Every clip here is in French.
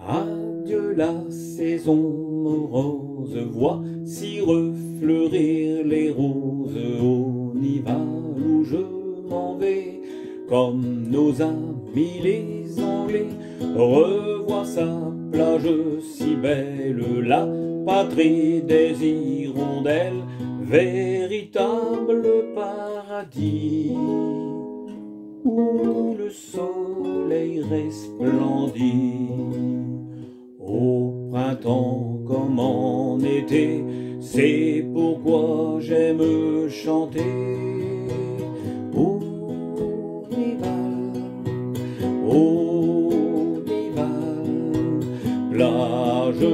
Adieu la saison morose, voici refleurir les roses au Nival où je m'en vais, comme nos amis les Anglais, revoir sa plage si belle, la patrie des hirondelles, véritable paradis où le soleil resplendit. Au printemps comme en été, c'est pourquoi j'aime chanter. Au Nival, plage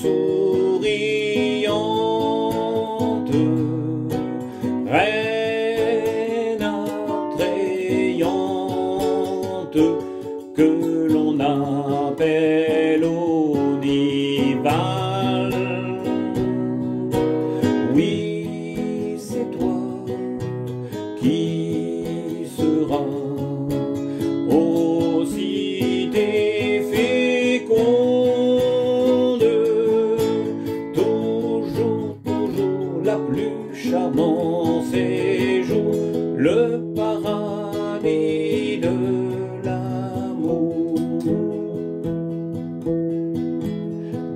souriante, reine attrayante, que l'on appelle au Nival. Oui, c'est toi qui seras aux cités fécondes, toujours, toujours la plus charmante séjour, le paradis de l'amour.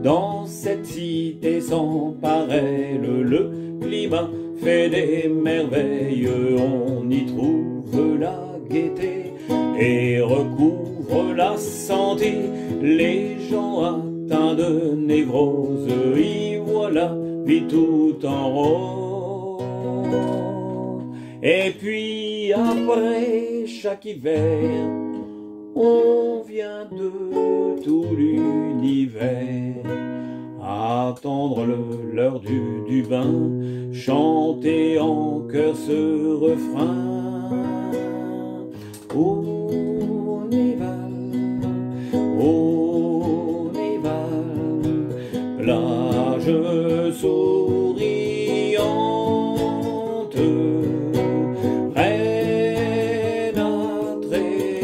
Dans cette cité sans pareil, le climat fait des merveilles, on y trouve la gaieté et recouvre la santé. Les gens atteints de névrose y voient la vie tout en rose. Et puis après chaque hiver, on vient de tout l'univers attendre l'heure du bain, chanter en chœur ce refrain. Au Nival, plage souriante, reine attrayante,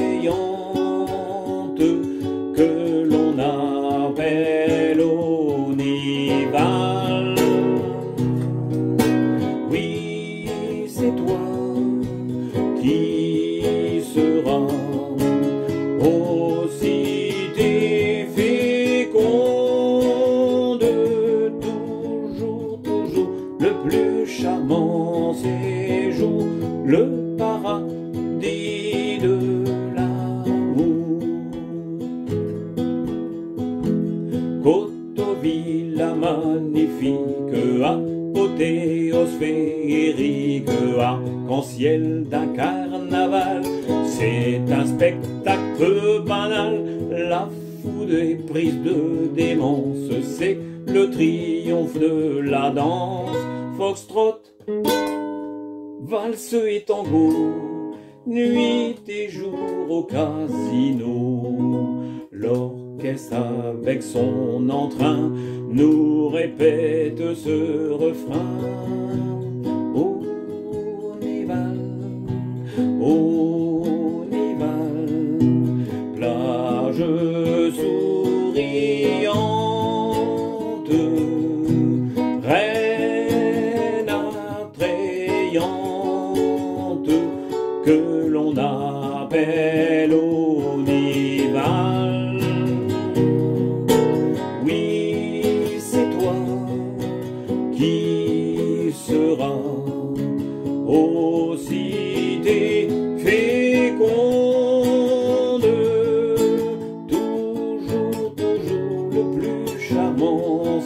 que l'on appelle au Nival. Oui, c'est toi qui seras aux cités fécondes, toujours, toujours le plus charmant séjour, le paradis de l'amour. Côte-aux-Villes, la magnifique, apothéose féerique, arc-en-ciel d'un carnaval, c'est un spectacle banal. La foule est prise de démence, c'est le triomphe de la danse. Foxtrot, valse et tango, nuit et jour au casino. L'orchestre avec son entrain nous répète ce refrain. Au Nival, plage souriante, reine attrayante, que l'on appelle au Nival. Oui, c'est toi qui seras aux cités fécondes, toujours, toujours le plus charmant.